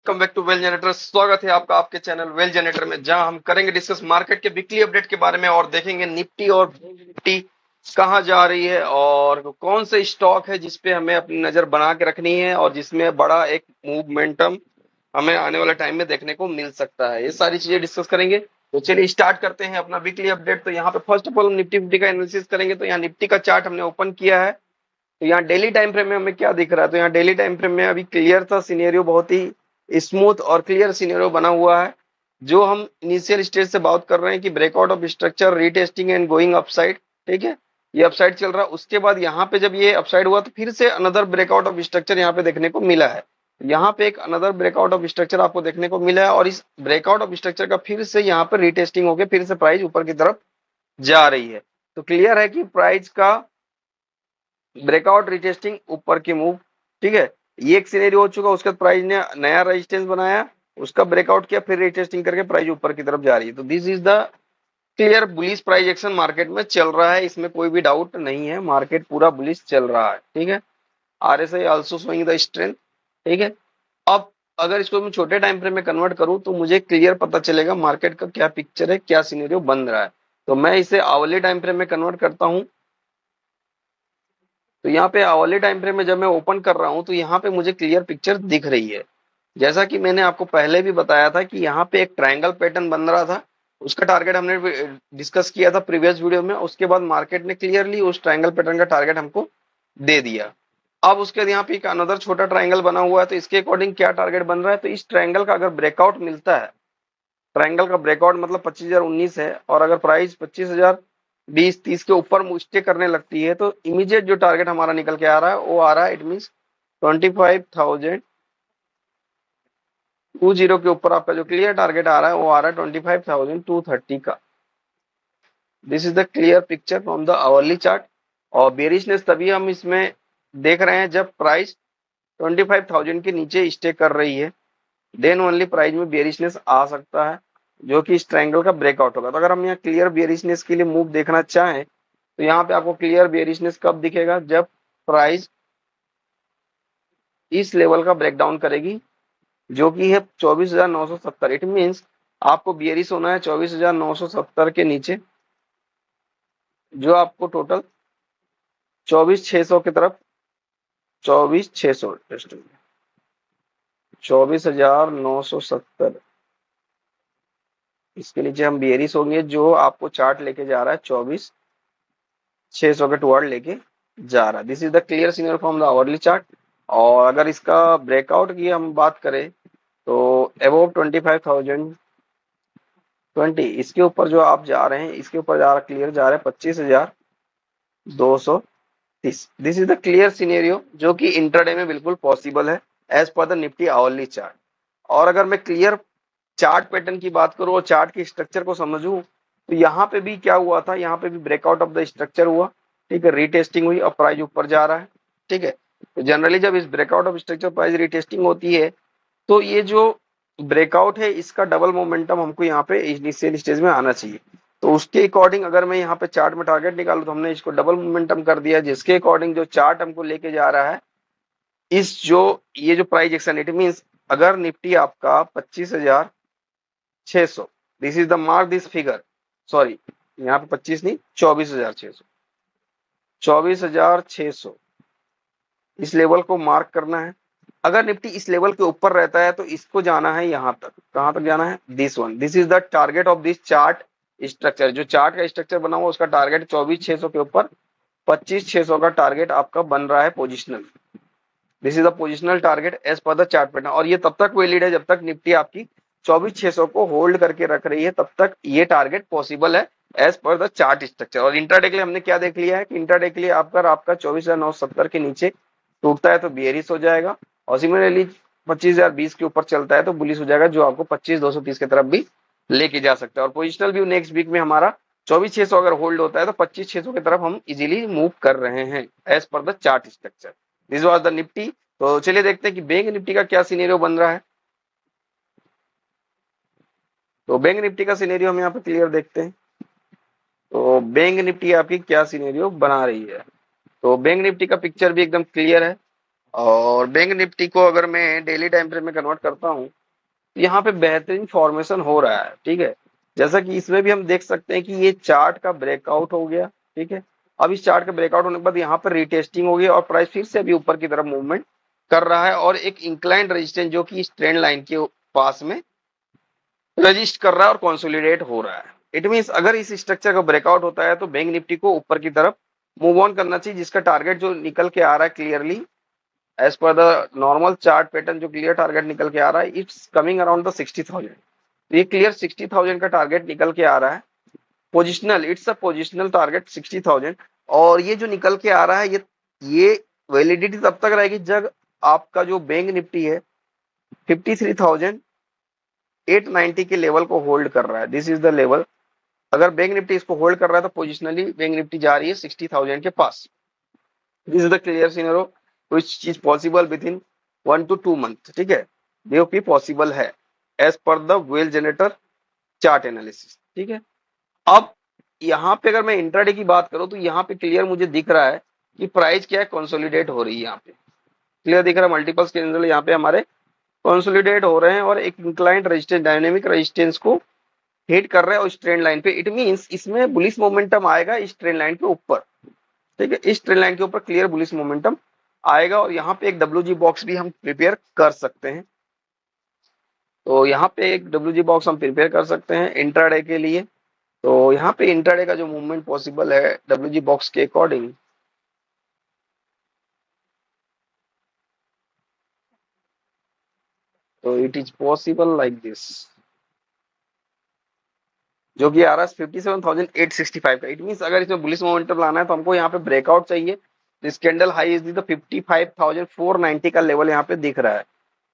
Welcome back to well generator. स्वागत है आपका आपके चैनल वेल जनरेटर में, जहां हम करेंगे डिस्कस मार्केट के वीकली अपडेट के बारे में और देखेंगे निफ्टी और निफ्टी कहां जा रही है और कौन से स्टॉक है जिसपे हमें अपनी नजर बना के रखनी है और जिसमें बड़ा एक मूवमेंटम हमें आने वाले टाइम में देखने को मिल सकता है। ये सारी चीजें डिस्कस करेंगे। तो चलिए स्टार्ट करते हैं अपना वीकली अपडेट। तो यहाँ पे फर्स्ट ऑफ ऑल हम निफ्टी फिफ्टी का एनालिसिस करेंगे। तो यहाँ निफ्टी का चार्ट हमने ओपन किया है। तो यहाँ डेली टाइम फ्रेम में हमें क्या दिख रहा है? तो यहाँ डेली टाइम फ्रेम में अभी क्लियर सा सिनेरियो, बहुत ही स्मूथ और क्लियर सिनेरियो बना हुआ है। जो हम इनिशियल स्टेज से बात कर रहे हैं कि breakout of structure, retesting and going upside. ठीक है, ये अपसाइड चल रहा है। उसके बाद यहाँ पे जब ये अपसाइड हुआ तो फिर से अनदर ब्रेकआउट ऑफ स्ट्रक्चर यहाँ पे देखने को मिला है। यहाँ पे एक अनदर ब्रेकआउट ऑफ स्ट्रक्चर आपको देखने को मिला है और इस ब्रेकआउट ऑफ स्ट्रक्चर का फिर से यहाँ पर रीटेस्टिंग होकर फिर से प्राइस ऊपर की तरफ जा रही है। तो क्लियर है कि प्राइस का ब्रेकआउट, रिटेस्टिंग, ऊपर की मूव। ठीक है, ये एक सिनेरियो हो चुका। उसके बाद प्राइस ने नया रेजिस्टेंस बनाया, उसका ब्रेकआउट किया, फिर रिटेस्टिंग करके प्राइस ऊपर की तरफ जा रही है। तो this is the clear bullish price action market में चल रहा है, इसमें कोई भी डाउट नहीं है। मार्केट पूरा बुलिश चल रहा है। ठीक है, RSI also showing the strength. ठीक है, अब अगर इसको मैं छोटे टाइम फ्रेम में कन्वर्ट करूं तो मुझे क्लियर पता चलेगा मार्केट का क्या पिक्चर है, क्या सिनेरियो बन रहा है। तो मैं इसे आवरली टाइम फ्रेम में कन्वर्ट करता हूं। तो यहाँ पे आवरली टाइम फ्रेम में जब मैं ओपन कर रहा हूं तो यहाँ पे मुझे क्लियर पिक्चर दिख रही है। जैसा कि मैंने आपको पहले भी बताया था कि यहाँ पे एक ट्रायंगल पैटर्न बन रहा था, उसका टारगेट हमने डिस्कस किया था प्रीवियस वीडियो में। उसके बाद मार्केट ने क्लियरली उस ट्रायंगल पैटर्न का टारगेट हमको दे दिया। अब उसके बाद यहाँ पे एक अनदर छोटा ट्रायंगल बना हुआ है। तो इसके अकॉर्डिंग क्या टारगेट बन रहा है? तो इस ट्रायंगल का अगर ब्रेकआउट मिलता है, ट्रायंगल का ब्रेकआउट मतलब 25,019 है, और अगर प्राइस 25,020-30 के ऊपर स्टे करने लगती है तो इमीडिएट जो टारगेट हमारा निकल के आ रहा है वो आ रहा है, इट मीन 25,020 के ऊपर आपका जो क्लियर टारगेट आ रहा है वो आ रहा है 25,230 का। This is the clear picture from the hourly chart. और बेरिशनेस तभी हम इसमें देख रहे हैं जब प्राइस 25,000 के नीचे स्टे कर रही है, देन ओनली प्राइस में बेरिशनेस आ सकता है, जो कि इस ट्रायंगल का ब्रेकआउट होगा। तो अगर हम यहाँ क्लियर बेरिशनेस के लिए मूव देखना चाहें तो यहाँ पे आपको क्लियर बेरिशनेस कब दिखेगा? जब प्राइस इस लेवल का ब्रेकडाउन करेगी, जो कि है 24,970। इट मीन्स आपको बेरिश होना है 24,970 के नीचे, जो आपको टोटल 24,600 की तरफ, 24,600, 24,970 इसके नीचे हम बेरिश होंगे, जो आपको चार्ट लेके जा रहा है 24,600 के टुवर्ड लेके जा रहा है। This is the clear signal from the hourly chart. और अगर इसका ब्रेकआउट की हम बात करें तो अबव 25,020, इसके ऊपर जो आप जा रहे हैं, इसके ऊपर जा रहा क्लियर जा रहा है 25,230। This is the clear scenario जो कि इंट्राडे में बिल्कुल पॉसिबल है as per the Nifty hourly chart. और अगर मैं क्लियर चार्ट पैटर्न की बात करूं और चार्ट के स्ट्रक्चर को समझूं तो यहाँ पे भी क्या हुआ था? यहाँ पे भी ब्रेकआउट ऑफ द स्ट्रक्चर हुआ। ठीक है, रीटेस्टिंग हुई और प्राइस ऊपर जा रहा है। ठीक है, तो जनरली जब इस breakout of structure price retesting होती है तो ये जो ब्रेकआउट है इसका डबल मोमेंटम हमको यहाँ पे इनिशियल स्टेज में आना चाहिए। तो उसके अकॉर्डिंग अगर मैं यहाँ पे चार्ट में टारगेट निकालू तो हमने इसको डबल मोमेंटम कर दिया, जिसके अकॉर्डिंग जो चार्ट हमको लेके जा रहा है इस जो ये जो प्राइस एक्शन, इट मीन अगर निफ्टी आपका 25,600, this is the mark this figure, sorry यहाँ पे 25 नहीं, 24,600, 24,600 इस लेवल को मार्क करना है। अगर निफ्टी इस लेवल के ऊपर रहता है तो इसको जाना है यहां तक। कहां तक जाना है? This one, this is the target of this chart structure. जो चार्ट का स्ट्रक्चर बना हुआ उसका टारगेट 24,600 के ऊपर 25,600 का टारगेट आपका बन रहा है positional. This is the positional target as per the chart pattern. और ये तब तक वैलिड है जब तक निफ्टी आपकी 24,600 को होल्ड करके रख रही है, तब तक ये टारगेट पॉसिबल है as per the chart structure. और इंट्राडे के लिए हमने क्या देख लिया है कि इंट्राडे के लिए आपका 24,970 के नीचे टूटता है तो बेयरिश हो जाएगा, और सिमिलरली 25,020 के ऊपर चलता है तो बुलिश हो जाएगा, जो आपको 25,230 की तरफ भी लेके जा सकता है। और पोजिशनल व्यू नेक्स्ट वीक में हमारा 24,600 अगर होल्ड होता है तो 25,600 की तरफ हम इजीली मूव कर रहे हैं as per the chart structure. This was the Nifty. तो चलिए देखते हैं कि बैंक निफ्टी का क्या सिनेरियो बन रहा है। तो बैंक निफ्टी का सिनेरियो हम यहाँ पे क्लियर देखते हैं। तो बैंक निफ्टी आपकी क्या सिनेरियो बना रही है? तो बैंक निफ्टी का पिक्चर भी एकदम क्लियर है। और बैंक निफ्टी को अगर मैं डेली टाइम फ्रेम में कन्वर्ट करता हूँ, यहाँ पे बेहतरीन फॉर्मेशन हो रहा है। ठीक है, जैसा कि इसमें भी हम देख सकते हैं कि ये चार्ट का ब्रेकआउट हो गया। ठीक है, अब इस चार्ट का ब्रेकआउट होने के बाद यहाँ पर रीटेस्टिंग हो गई और प्राइस फिर से अभी ऊपर की तरफ मूवमेंट कर रहा है और एक इंक्लाइंड रेजिस्टेंस जो कि इस ट्रेंड लाइन के पास में रजिस्ट कर रहा है और कंसोलिडेट हो रहा है। इट मींस अगर इस स्ट्रक्चर का ब्रेकआउट होता है तो बैंक निफ्टी को ऊपर की तरफ मूव ऑन करना चाहिए, जिसका टारगेट जो निकल के आ रहा है clearly as per the normal chart pattern, जो क्लियर टारगेट निकल के आ रहा है, इट्स कमिंग अराउंड द 60,000। तो ये क्लियर 60,000 का टारगेट निकल के आ रहा है। Positional, it's a positional target 60,000। और ये जो निकल के आ रहा है, ये वैलिडिटी तब तक रहेगी जब आपका जो बैंक निफ्टी है 53,890 के लेवल को होल्ड कर रहा है। This is the level. अगर बैंक निफ्टी इसको होल्ड कर रहा है तो पोजिशनली बैंक निफ्टी जा रही है 60,000 के पास। This is the clear scenario which is possible with in 1 to 2 month. ठीक है, जो कि पॉसिबल है as per the well generator chart analysis. ठीक है, अब यहाँ पे अगर मैं इंट्राडे की बात करूं तो यहाँ पे क्लियर मुझे दिख रहा है कि प्राइस क्या है, कंसोलिडेट हो रही है। यहाँ पे क्लियर दिख रहा है, मल्टीपल्स कैंडल यहाँ पे हमारे कंसोलिडेट हो रहे हैं और एक इंक्लाइंड रेजिस्टेंस, डायनेमिक रेजिस्टेंस को हिट कर रहे हैं उस ट्रेंड लाइन पे। इट मींस इसमें बुलिश मोमेंटम आएगा इस ट्रेंड लाइन के ऊपर। ठीक है, इस ट्रेंड लाइन के ऊपर क्लियर बुलिश मोमेंटम आएगा और यहाँ पे एक डब्ल्यूजी बॉक्स भी हम प्रिपेयर कर सकते हैं। तो यहाँ पे एक डब्ल्यूजी बॉक्स हम प्रिपेयर कर सकते हैं इंट्राडे के लिए। तो यहाँ पे इंट्राडे का जो मूवमेंट पॉसिबल है डब्ल्यूजी बॉक्स के अकॉर्डिंग, तो it is possible like this, जो कि आ रहा है 57,865 का। इट मींस अगर इसमें बुलिश मोमेंटम लाना है तो हमको यहाँ पे ब्रेकआउट चाहिए। This candle high is the 55,490 का लेवल यहाँ पे दिख रहा है।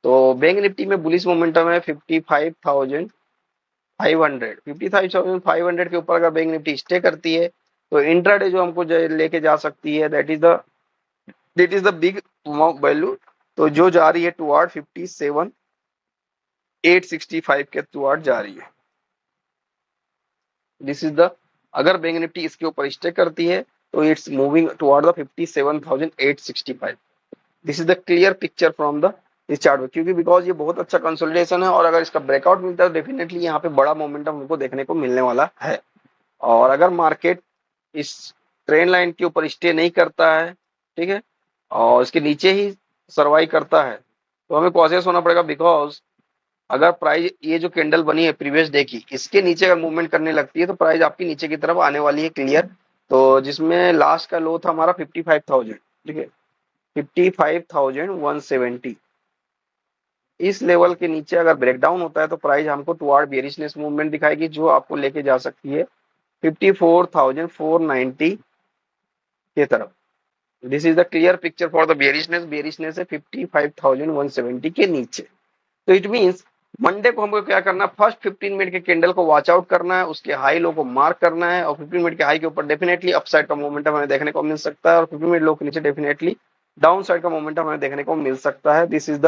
तो बैंक निफ्टी में बुलिश मोमेंटम है 55,500 के ऊपर अगर बैंक निफ्टी स्टे करती है तो इंट्राडे जो हमको लेके जा सकती है, that is the big value. तो जो जा रही है टुवर्ड 57,865 के टुवर्ड जा रही है। दिस इज द, अगर बैंक निफ्टी इसके ऊपर स्टे करती है तो it's moving toward the 57,865। This is the clear picture from the इस चार्ट में, क्योंकि बिकॉज ये बहुत अच्छा कंसोलिडेशन है और अगर इसका ब्रेकआउट मिलता है तो डेफिनेटली यहाँ पे बड़ा मोमेंटम हमको देखने को मिलने वाला है। और अगर मार्केट इस ट्रेंड लाइन के ऊपर स्टे नहीं करता है, ठीक है, और इसके नीचे ही सर्वाइव करता है तो हमें कॉशियस होना पड़ेगा। बिकॉज अगर प्राइस ये जो कैंडल बनी है प्रीवियस डे की, इसके नीचे अगर मूवमेंट करने लगती है तो प्राइस आपकी नीचे की तरफ आने वाली है क्लियर। तो जिसमें लास्ट का लो था हमारा 55,000, ठीक है, 55,170। इस लेवल के नीचे अगर ब्रेकडाउन होता है तो प्राइस हमको टुवर्ड बेरिशनेस मूवमेंट दिखाएगी, जो आपको लेके जा सकती है 54,490 के तरफ। This is the clear picture for the bearishness. Bearishness है 55,170 के नीचे। तो इट मींस मंडे को हमको क्या करना है, फर्स्ट 15 मिनट के कैंडल को वॉच आउट करना है, उसके हाई लो को मार्क करना है और 15 मिनट के हाई के ऊपर डेफिनेटली अपसाइड का मोमेंटम हमें देखने को मिल सकता है और 15 मिनट लो के नीचे डेफिनेटली डाउन साइड का मोमेंटम हमें देखने को मिल सकता है। This is the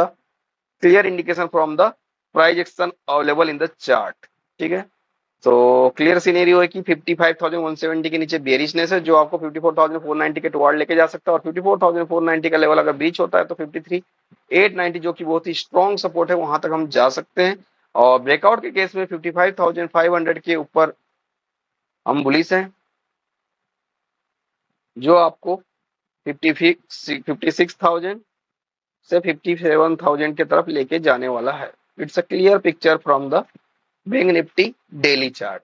clear indication from the price action available in the chart. ठीक है, तो क्लियर सिनेरियो है कि 55,170 के नीचे बेरिशनेस है जो आपको 54,490 के टुवर्ड लेके जा सकता है और 54,490 का लेवल अगर ब्रीच होता है तो 53,890 जो कि बहुत ही स्ट्रॉन्ग सपोर्ट है वहां तक हम जा सकते हैं। और ब्रेकआउट के केस में 55,500 के ऊपर हम बुलिश हैं, जो आपको 56,000 से 57,000 के तरफ लेके जाने वाला है। It's a clear picture from the bank Nifty daily chart.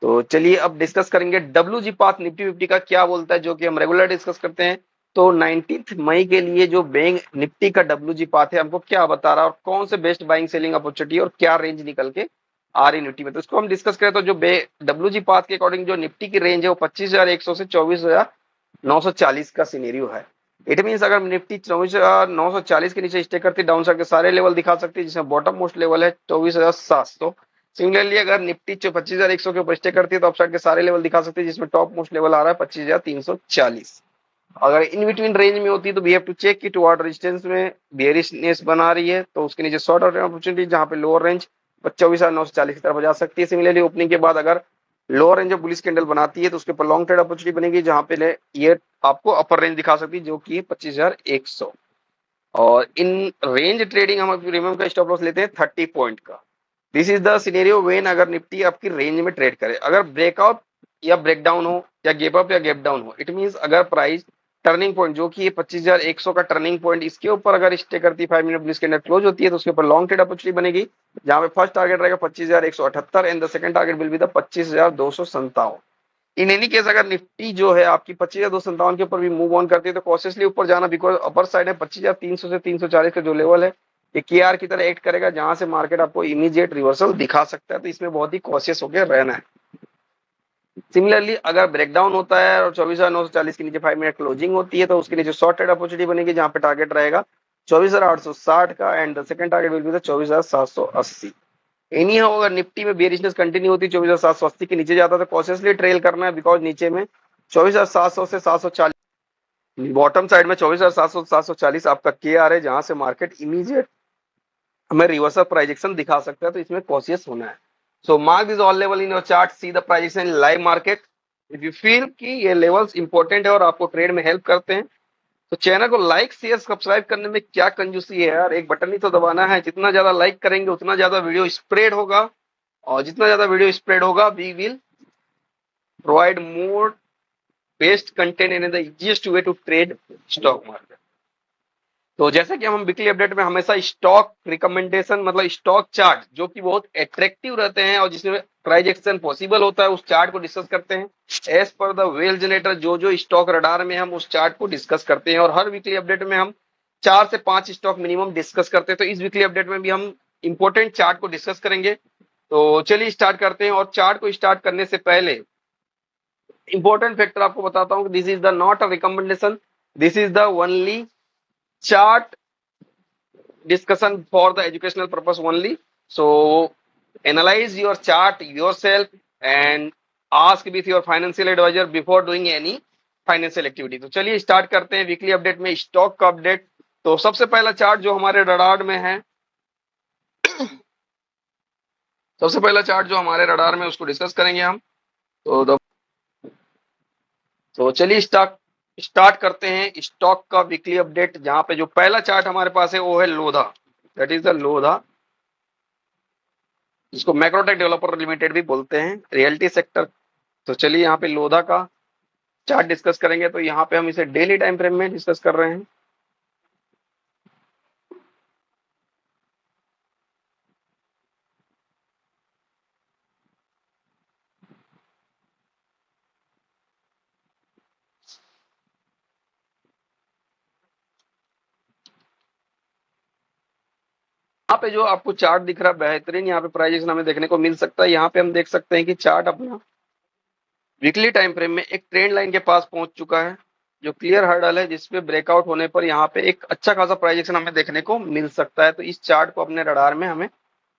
तो चलिए अब डिस्कस करेंगे डब्ल्यूजी पाथ निफ्टी 50 का क्या बोलता है, जो कि हम रेगुलर डिस्कस करते हैं। तो 19 मई के लिए जो बैंक निफ्टी का डब्ल्यूजी पाथ है हमको क्या बता रहा है और कौन से बेस्ट बाइंग सेलिंग अपॉर्चुनिटी और क्या रेंज निकल के आ रही निफ्टी में, तो इसको हम डिस्कस करें। तो जो डब्ल्यूजी पाथ के अकॉर्डिंग जो निफ्टी की रेंज है वो 25,100 से 24,940 का सिनेरियो है। इट मींस अगर निफ्टी 24,940 के नीचे स्टे करती डाउन साइड के सारे लेवल दिखा सकती है, जिसमें बॉटम मोस्ट लेवल है 24,700। सिमिलरली अगर निफ्टी 25,100 के ऊपर स्टे करती है तो अपसाइड के सारे लेवल दिखा सकती है, जिसमें टॉप मोस्ट लेवल आ रहा है 25,340। अगर इन बिटवीन रेंज में होती है तो वी हैव टू चेक कि टुवर्ड रेजिस्टेंस में बेयरिशनेस बना रही है तो उसके नीचे शॉर्ट आउट अपॉर्चुनिटी, जहां पे लोअर रेंज 24,940 की तरफ जा सकती है। सिमिलरली ओपनिंग के बाद अगर lower range of bullish candle बनाती है तो उसके ऊपर लॉन्ग ट्रेड अपॉर्चुनिटी बनेगी, जहां पे ये आपको अपर रेंज दिखा सकती है जो कि 25,100। और इन रेंज ट्रेडिंग हम प्रीमियम का स्टॉप लॉस लेते हैं 30 पॉइंट का। This is the scenario when अगर निफ्टी आपकी रेंज में ट्रेड करे, अगर ब्रेकआउट या ब्रेकडाउन हो या गैप अप या गैप डाउन हो, इट मींस अगर प्राइस टर्निंग पॉइंट जो कि ये 25,100 का टर्निंग पॉइंट, इसके ऊपर अगर स्टे करती है 5 मिनट बुलिश कैंडल क्लोज होती है तो उसके ऊपर लॉन्ग ट्रेड अपॉर्चुनिटी बनेगी, जहां पे फर्स्ट टारगेट रहेगा 25,178 and the second target will be the 25,257। In any case अगर निफ्टी जो है आपकी 25,257 के ऊपर भी मूव ऑन करती है तो कॉशियसली ऊपर जाना, बिकॉज अपर साइड है 25,300 से 340 का जो लेवल है, ये केआर की तरह एक्ट करेगा, जहां से मार्केट आपको इमीडिएट रिवर्सल दिखा सकता है, तो इसमें बहुत ही कॉशियस होकर रहना है। सिमिलरली अगर ब्रेकडाउन होता है और 24,940 के नीचे 5 मिनट क्लोजिंग होती है तो उसके नीचे शॉर्ट ट्रेड अपॉर्चुनिटी बनेगी, जहां पे टारगेट रहेगा 24,860 का and the second target will be the 24,780। Any how अगर निफ्टी में बेरिशनेस कंटिन्यू होती है 24,780 के नीचे जाता है तो कॉशियसली ट्रेल करना है, बिकॉज नीचे में 24,700 से 740 बॉटम साइड में 24,700 740 आपका के आ रहा है, जहां से मार्केट इमीडिएट हमें रिवर्सल प्राइजेक्शन दिखा सकता है, तो इसमें कॉशियस होना है। So mark this all level in your chart, see the price action in live market. If you feel कि ये लेवल्स इंपॉर्टेंट है और आपको ट्रेड में हेल्प करते हैं तो चैनल को लाइक शेयर सब्सक्राइब करने में क्या कंजूसी है यार, एक बटन ही तो दबाना है। जितना ज्यादा लाइक करेंगे उतना ज्यादा वीडियो स्प्रेड होगा, और जितना ज्यादा वीडियो स्प्रेड होगा we will provide more best content in the easiest way to trade stock market. तो जैसे कि हम वीकली अपडेट में हमेशा स्टॉक रिकमेंडेशन मतलब स्टॉक चार्ट जो कि बहुत अट्रैक्टिव रहते हैं और जिसमें प्राइस एक्शन पॉसिबल होता है, उस चार्ट को डिस्कस करते हैं as per the well generator. जो जो स्टॉक रडार में हम उस चार्ट को डिस्कस करते हैं, और हर वीकली अपडेट में हम 4 से 5 स्टॉक मिनिमम डिस्कस करते हैं। तो इस वीकली अपडेट में भी हम इंपॉर्टेंट चार्ट को डिस्कस करेंगे। तो चलिए स्टार्ट करते हैं। और चार्ट को स्टार्ट करने से पहले इंपॉर्टेंट फैक्टर आपको बताता हूँ, this is the not a recommendation, this is the only chart discussion for the educational purpose only. So analyze your chart yourself and ask with your financial advisor before doing any financial activity. तो चलिए start करते हैं weekly update में stock का update. तो सबसे पहला chart जो हमारे रडार में है, सबसे पहला चार्ट जो हमारे रडार में उसको डिस्कस करेंगे हम। तो चलिए स्टार्ट करते हैं स्टॉक का वीकली अपडेट, जहां पे जो पहला चार्ट हमारे पास है वो है Lodha, that is the Lodha, जिसको मैक्रोटेक डेवलपर लिमिटेड भी बोलते हैं, रियल्टी सेक्टर। तो चलिए यहाँ पे लोधा का चार्ट डिस्कस करेंगे। तो यहाँ पे हम इसे डेली टाइम फ्रेम में डिस्कस कर रहे हैं। यहाँ पे जो आपको चार्ट दिख रहा है बेहतरीन, यहाँ पे प्राइजेशन हमें देखने को मिल सकता है। यहाँ पे हम देख सकते हैं कि चार्ट अपना वीकली टाइम फ्रेम में एक ट्रेंड लाइन के पास पहुंच चुका है, जो क्लियर हर्डल है, जिसपे ब्रेकआउट होने पर यहाँ पे एक अच्छा खासा प्राइजेशन हमें देखने को मिल सकता है। तो इस चार्ट को अपने रडार में हमें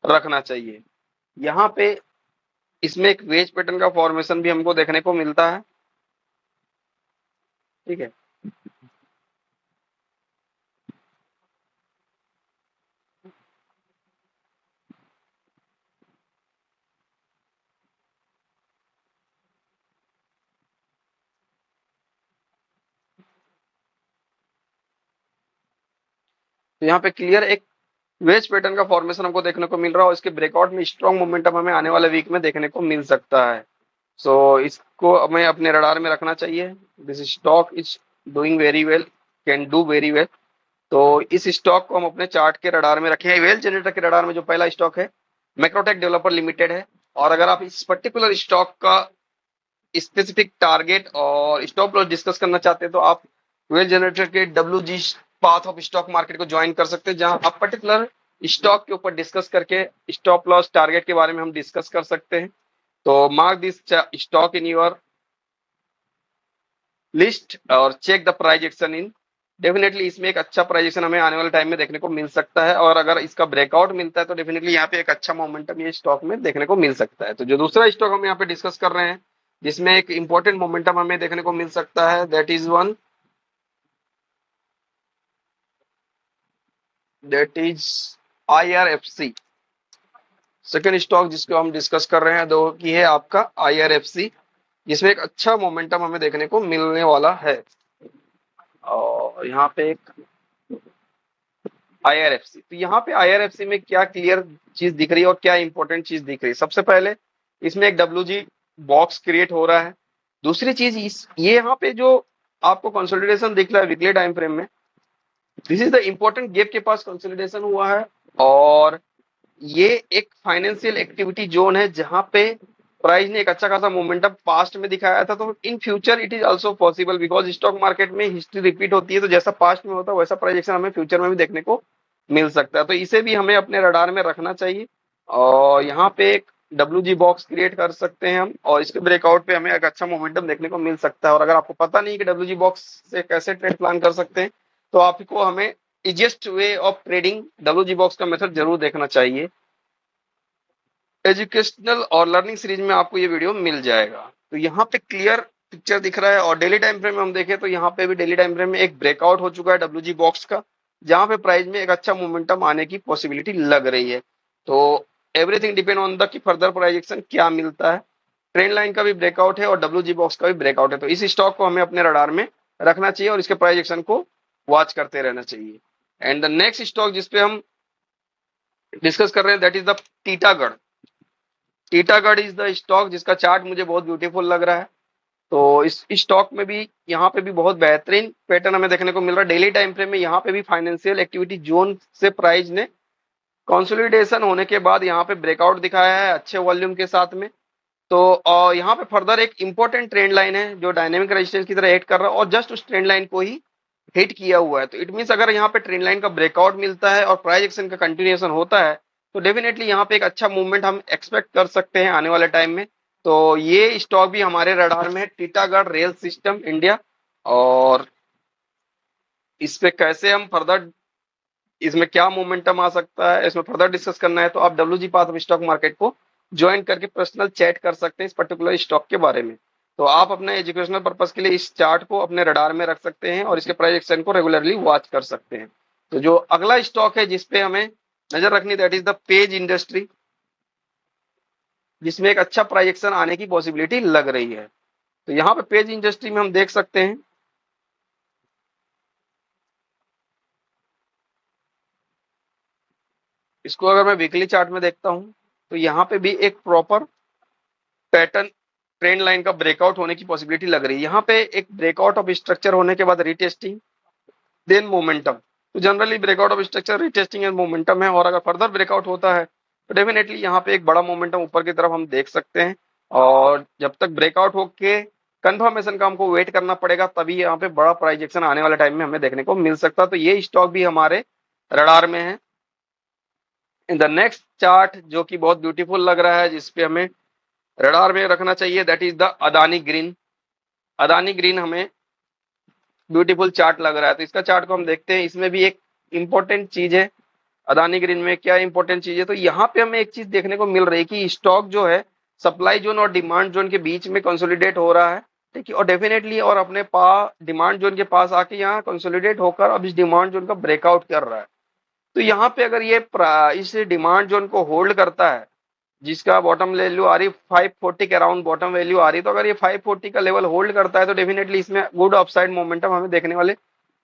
रखना चाहिए। यहाँ पे इसमें एक वेज पैटर्न का फॉर्मेशन भी हमको देखने को मिलता है, ठीक है। तो यहाँ पे क्लियर एक वेज पैटर्न का फॉर्मेशन हमको देखने को मिल रहा है, और इसके ब्रेकआउट में स्ट्रॉन्ग मोमेंटम हमें आने वाले वीक में देखने को मिल सकता है। सो इसको हमें अपने रडार में रखना चाहिए। This stock is doing very well, can do very well. तो इस स्टॉक को हम अपने चार्ट के रडार में रखें। वेल जनरेटर के रडार में जो पहला स्टॉक है मैक्रोटेक डेवलपर लिमिटेड है। और अगर आप इस पर्टिकुलर स्टॉक का स्पेसिफिक टारगेट और स्टॉप लॉस डिस्कस करना चाहते हैं तो आप वेल जनरेटर के WG path of stock market को ज्वाइन कर सकते हैं, जहां आप पर्टिकुलर स्टॉक के ऊपर डिस्कस करके स्टॉप लॉस टारगेट के बारे में हम डिस्कस कर सकते हैं। तो mark this stock in your list और check the price action in. Definitely इसमें एक अच्छा प्राइस एक्शन हमें आने वाले टाइम में देखने को मिल सकता है, और अगर इसका ब्रेकआउट मिलता है तो डेफिनेटली यहाँ पे एक अच्छा मोमेंटम ये स्टॉक में देखने को मिल सकता है। तो जो दूसरा स्टॉक हम यहाँ पे डिस्कस कर रहे हैं जिसमें एक इंपॉर्टेंट मोमेंटम हमें देखने को मिल सकता है, that is IRFC। Second stock जिसको हम डिस्कस कर रहे हैं दो की है आपका IRFC, जिसमें एक अच्छा मोमेंटम हमें देखने को मिलने वाला है। और यहाँ पे एक IRFC। तो यहाँ पे IRFC में क्या क्लियर चीज दिख रही है और क्या इंपॉर्टेंट चीज दिख रही है? सबसे पहले इसमें एक WG बॉक्स क्रिएट हो रहा है। दूसरी चीज इस ये यहाँ पे जो आपको कंसोलिडेशन दिख रहा है वीकली टाइम फ्रेम में, this is the important gap के पास कंसोलिडेशन हुआ है, और ये एक फाइनेंशियल एक्टिविटी जोन है जहां पे प्राइस ने एक अच्छा खासा मोमेंटम पास्ट में दिखाया था। तो in future it is also possible, because stock market में हिस्ट्री रिपीट होती है, तो जैसा पास्ट में होता है वैसा प्रोजेक्शन हमें फ्यूचर में भी देखने को मिल सकता है। तो इसे भी हमें अपने रडार में रखना चाहिए, और यहाँ पे एक WG बॉक्स क्रिएट कर सकते हैं हम, और इसके ब्रेकआउट पे हमें एक अच्छा मोमेंटम देखने को मिल सकता है। और अगर आपको पता नहीं कि WG बॉक्स से कैसे ट्रेड प्लान कर सकते हैं, तो आपको हमें easiest way of trading WG box का मेथड जरूर देखना चाहिए। एजुकेशनल और लर्निंग सीरीज में आपको ये वीडियो मिल जाएगा। तो यहाँ पे क्लियर पिक्चर दिख रहा है, और डेली टाइम फ्रेम में हम देखें तो यहाँ पे भी डेली टाइम फ्रेम में एक ब्रेकआउट हो चुका है WG बॉक्स का, जहां पे प्राइस में एक अच्छा मोमेंटम आने की पॉसिबिलिटी लग रही है। तो एवरीथिंग डिपेंड ऑन द कि फर्दर प्रोजेक्शन क्या मिलता है। ट्रेंड लाइन का भी ब्रेकआउट है और WG बॉक्स का भी ब्रेकआउट है, तो इस स्टॉक को हमें अपने रडार में रखना चाहिए और इसके प्रोजेक्शन को वॉच करते रहना चाहिए। एंड द नेक्स्ट स्टॉक जिसपे हम डिस्कस कर रहे हैं that is the Titagarh. Titagarh is the stock जिसका चार्ट मुझे बहुत ब्यूटीफुल लग रहा है। तो इस स्टॉक में भी यहाँ पे भी बहुत बेहतरीन पैटर्न हमें देखने को मिल रहा है। डेली टाइम फ्रेम में यहाँ पे भी फाइनेंशियल एक्टिविटी जोन से प्राइस ने कंसोलिडेशन होने के बाद यहाँ पे ब्रेकआउट दिखाया है अच्छे वॉल्यूम के साथ में। तो यहाँ पे फर्दर एक इंपॉर्टेंट ट्रेंड लाइन है जो डायनेमिक रेजिस्टेंस की तरह हिट कर रहा है, और जस्ट उस ट्रेंड लाइन को ही हिट किया हुआ है। तो इट मीन्स अगर यहाँ पे ट्रेंड लाइन का ब्रेकआउट मिलता है और प्राइस एक्शन का कंटिन्यूएशन होता है, तो डेफिनेटली यहाँ पे एक अच्छा मूवमेंट हम एक्सपेक्ट कर सकते हैं आने वाले टाइम में। तो ये स्टॉक भी हमारे रडार में है, टीटागढ़ रेल सिस्टम इंडिया। और इस पे कैसे हम फर्दर, इसमें क्या मोमेंटम आ सकता है, इसमें फर्दर डिस्कस करना है, तो आप WG path of stock market को ज्वाइन करके पर्सनल चैट कर सकते हैं इस पर्टिकुलर स्टॉक के बारे में। तो आप अपने एजुकेशनल पर्पस के लिए इस चार्ट को अपने रडार में रख सकते हैं और इसके प्राइस एक्शन को रेगुलरली वॉच कर सकते हैं। तो जो अगला स्टॉक है जिसपे हमें नजर रखनी that is the page industry, जिसमें एक अच्छा प्राइस एक्शन आने की पॉसिबिलिटी लग रही है। तो यहाँ पे पेज इंडस्ट्री में हम देख सकते हैं इसको, अगर मैं वीकली चार्ट में देखता हूं तो यहाँ पे भी एक प्रॉपर पैटर्न ट्रेंड लाइन का ब्रेकआउट होने की पॉसिबिलिटी लग रही है। यहाँ पे एक ब्रेकआउट ऑफ स्ट्रक्चर होने के बाद रीटेस्टिंग देन मोमेंटम। तो generally breakout of structure retesting and momentum है, और अगर फर्दर ब्रेकआउट होता है तो डेफिनेटली यहाँ पे एक बड़ा मोमेंटम ऊपर की तरफ हम देख सकते हैं। और जब तक ब्रेकआउट होके कंफर्मेशन का हमको वेट करना पड़ेगा, तभी यहाँ पे बड़ा प्राइस एक्शन आने वाले टाइम में हमें देखने को मिल सकता है। तो ये स्टॉक भी हमारे रडार में है। इन द नेक्स्ट चार्ट जो कि बहुत ब्यूटीफुल लग रहा है, जिसपे हमें रडार में रखना चाहिए that is the Adani green. Adani green हमें ब्यूटीफुल चार्ट लग रहा है, तो इसका चार्ट को हम देखते हैं। इसमें भी एक इंपॉर्टेंट चीज है, अदानी ग्रीन में क्या इंपॉर्टेंट चीज है, तो यहाँ पे हमें एक चीज देखने को मिल रही है कि स्टॉक जो है सप्लाई जोन और डिमांड जोन के बीच में कंसोलिडेट हो रहा है, ठीक है, और डेफिनेटली और अपने डिमांड जोन के पास आके यहाँ कंसोलिडेट होकर अब इस डिमांड जोन का ब्रेकआउट कर रहा है। तो यहाँ पे अगर ये इस डिमांड जोन को होल्ड करता है, जिसका बॉटम वैल्यू आ रही 540 के अराउंड बॉटम वैल्यू आ रही, तो अगर ये 540 का लेवल होल्ड करता है तो डेफिनेटली इसमें गुड अपसाइड मोमेंटम हमें देखने वाले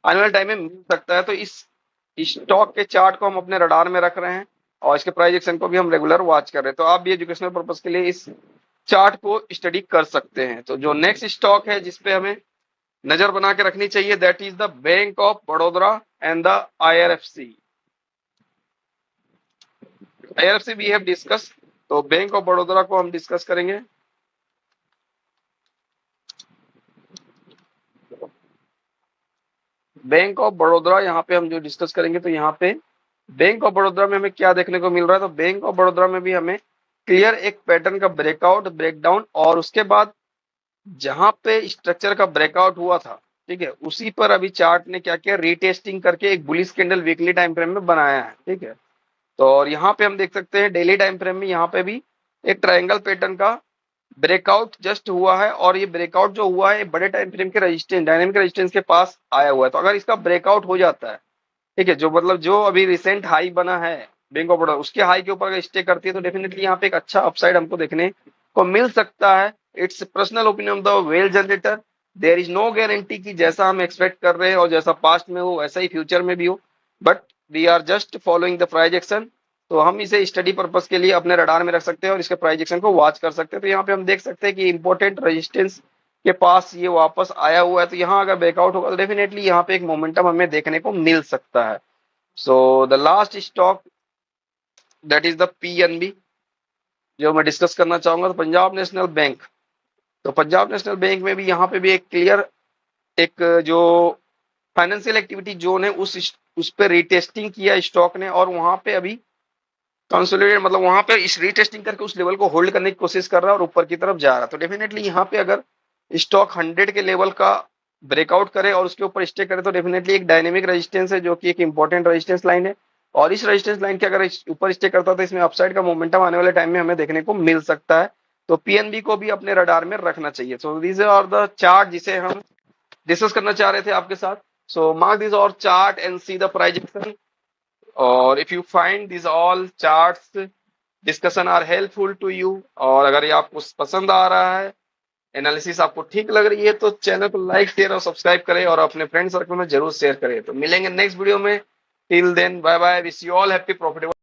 आने वाले टाइम में मिल सकता है। तो इस स्टॉक के चार्ट को हम अपने रडार में रख रहे हैं और इसके प्राइस एक्शन को भी हम रेगुलर वॉच कर रहे हैं। तो आप भी एजुकेशनल पर्पज के लिए इस चार्ट को स्टडी कर सकते हैं। तो जो नेक्स्ट स्टॉक है जिसपे हमें नजर बना के रखनी चाहिए that is the bank of Baroda and the IRFC। IRFC we have discuss, तो बैंक ऑफ बड़ौदा को हम डिस्कस करेंगे। बैंक ऑफ बड़ौदा यहाँ पे हम जो डिस्कस करेंगे, तो यहाँ पे बैंक ऑफ बड़ौदा में हमें क्या देखने को मिल रहा है, तो बैंक ऑफ बड़ौदा में भी हमें क्लियर एक पैटर्न का ब्रेकआउट ब्रेकडाउन, और उसके बाद जहां पे स्ट्रक्चर का ब्रेकआउट हुआ था, ठीक है, उसी पर अभी चार्ट ने क्या किया, रीटेस्टिंग करके एक bullish candle weekly time frame में बनाया है, ठीक है। तो और यहाँ पे हम देख सकते हैं डेली टाइम फ्रेम में यहाँ पे भी एक ट्रायंगल पैटर्न का ब्रेकआउट जस्ट हुआ है, और ये ब्रेकआउट जो हुआ है बड़े टाइम फ्रेम के रेजिस्टेंस डायनेमिक रेजिस्टेंस के पास आया हुआ है। तो अगर इसका ब्रेकआउट हो जाता है, ठीक है, जो मतलब जो अभी रिसेंट हाई बना है बैंक ऑफ बड़ौदा, उसके हाई के ऊपर अगर स्टे करती है तो डेफिनेटली यहाँ पे एक अच्छा अपसाइड हमको देखने को मिल सकता है। It's personal opinion of the well generator, there is no guarantee कि जैसा हम एक्सपेक्ट कर रहे हैं और जैसा पास्ट में हो वैसा ही फ्यूचर में भी हो, but we are just following the price action. तो हम इसे स्टडी पर्पस के लिए अपने रडार में रख सकते हैं और इसके प्राइस एक्शन को वॉच कर सकते हैं। तो यहाँ पे हम देख सकते हैं कि इंपॉर्टेंट रेजिस्टेंस के पास ये वापस आया हुआ है। तो यहाँ अगर ब्रेकआउट होगा तो डेफिनेटली यहाँ पे एक मोमेंटम हमें देखने को मिल सकता है। So the last stock that is the PNB जो मैं डिस्कस करना चाहूंगा, तो पंजाब नेशनल बैंक। तो पंजाब नेशनल बैंक में भी यहाँ पे भी एक क्लियर एक जो फाइनेंशियल एक्टिविटी जोन है उस पे रीटेस्टिंग किया स्टॉक ने और वहां पे अभी कंसोलिडेट मतलब वहां पे इस रीटेस्टिंग करके उस लेवल को होल्ड करने की कोशिश कर रहा है और ऊपर की तरफ जा रहा है। तो डेफिनेटली यहाँ पे अगर स्टॉक 100 के लेवल का ब्रेकआउट करे और उसके ऊपर स्टे करे तो डेफिनेटली एक डायनेमिक रेजिस्टेंस है जो कि एक इंपॉर्टेंट रेजिस्टेंस लाइन है और इस रेजिस्टेंस लाइन के अगर ऊपर स्टे करता है तो इसमें अपसाइड का मोमेंटम आने वाले टाइम में हमें देखने को मिल सकता है। तो पीएनबी को भी अपने रडार में रखना चाहिए। So these are the chart जिसे हम डिस्कस करना चाह रहे थे आपके साथ। सो मार्क दिस और chart and see the price action. और if you find this all charts discussion are helpful to you और अगर ये आपको पसंद आ रहा है, एनालिसिस आपको ठीक लग रही है, तो चैनल को लाइक शेयर और सब्सक्राइब करें और अपने फ्रेंड सर्कल में जरूर शेयर करें। तो मिलेंगे नेक्स्ट वीडियो में। Till then bye bye, wish you all happy profitable.